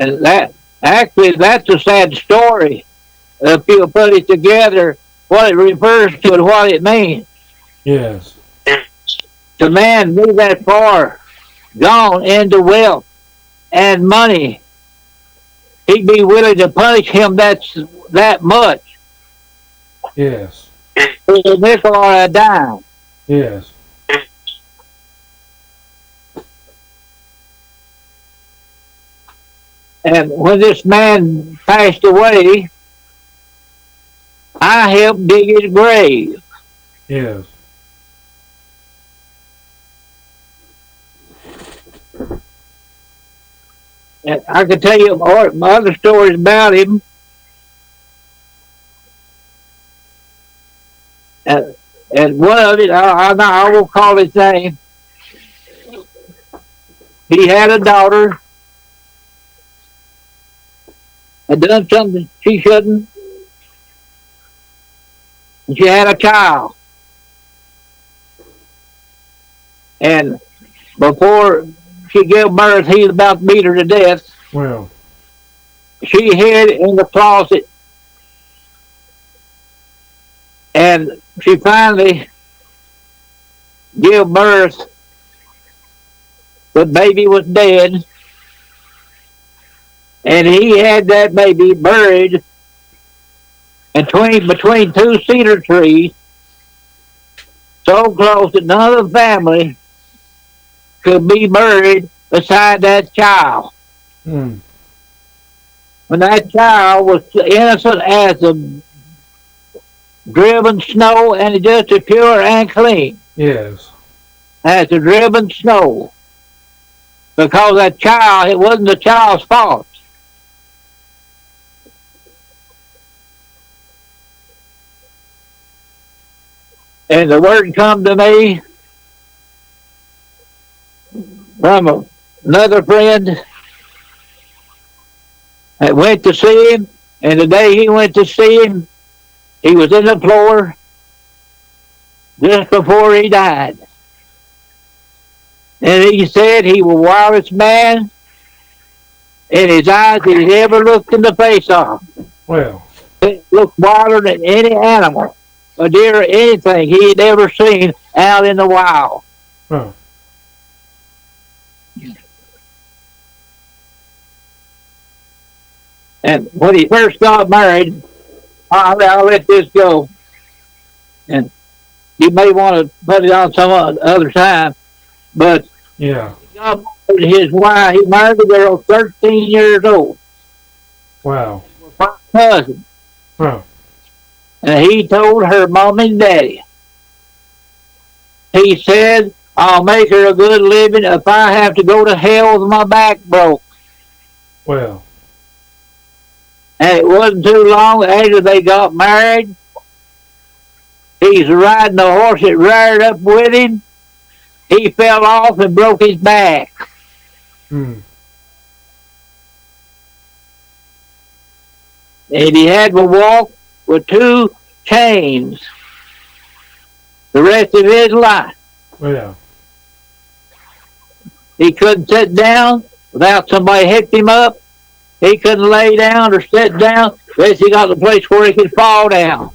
And that's a sad story. If you put it together, what it refers to and what it means. Yes. The man be that far gone into wealth and money, he'd be willing to punish him that much Yes. for a nickel or a dime. Yes. And when this man passed away, I helped dig his grave. Yes. And I could tell you my other stories about him. And one of it, I won't call his name. He had a daughter, had done something she shouldn't, and she had a child. And before she gave birth, he was about to beat her to death. Well. She hid in the closet, and she finally gave birth. The baby was dead, and he had that baby buried between two cedar trees, so close that none of the family could be buried beside that child. Hmm. When that child was innocent as the driven snow, and just as pure and clean Yes. as the driven snow. Because that child, it wasn't the child's fault. And the word come to me from another friend that went to see him, and the day he went to see him, he was in the floor just before he died. And he said he was the wildest man in his eyes that he'd ever looked in the face of. Well. It looked wilder than any animal, a deer, or anything he'd ever seen out in the wild. Huh. And when he first got married, I'll let this go. And you may want to put it on some other time, but Yeah. his wife, he married a girl 13 years old, Wow. my cousin, Huh. and he told her mom and daddy, he said, I'll make her a good living if I have to go to hell with my back broke. Well. And it wasn't too long after they got married, he's riding a horse that reared up with him. He fell off and broke his back. Hmm. And he had to walk with two chains the rest of his life. Well. He couldn't sit down without somebody hitting him up. He couldn't lay down or sit down unless he got to the place where he could fall down.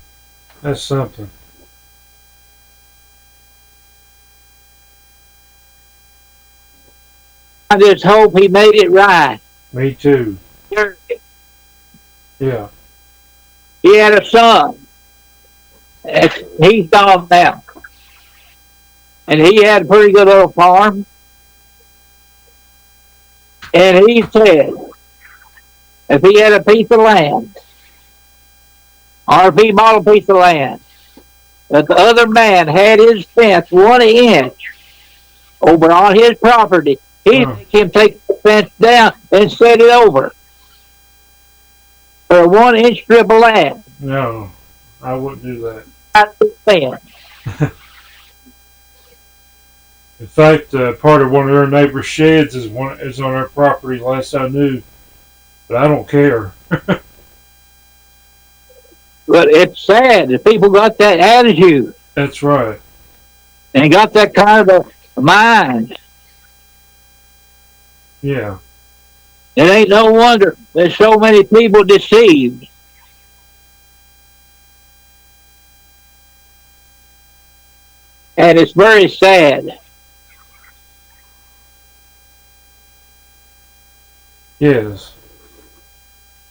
That's something. I just hope he made it right. Me too. Yeah. He had a son. He's gone now. And he had a pretty good little farm. And he said, if he had a piece of land, or if he bought a piece of land, that the other man had his fence 1 inch over on his property, he'd make him take the fence down and set it over for a 1 inch strip of land. No, I wouldn't do that. Fence. In fact, part of one of their neighbor's sheds is on our property. Last I knew, but I don't care. But it's sad that people got that attitude That's right. and got that kind of a mind. Yeah. It ain't no wonder there's so many people deceived. And it's very sad. Yes.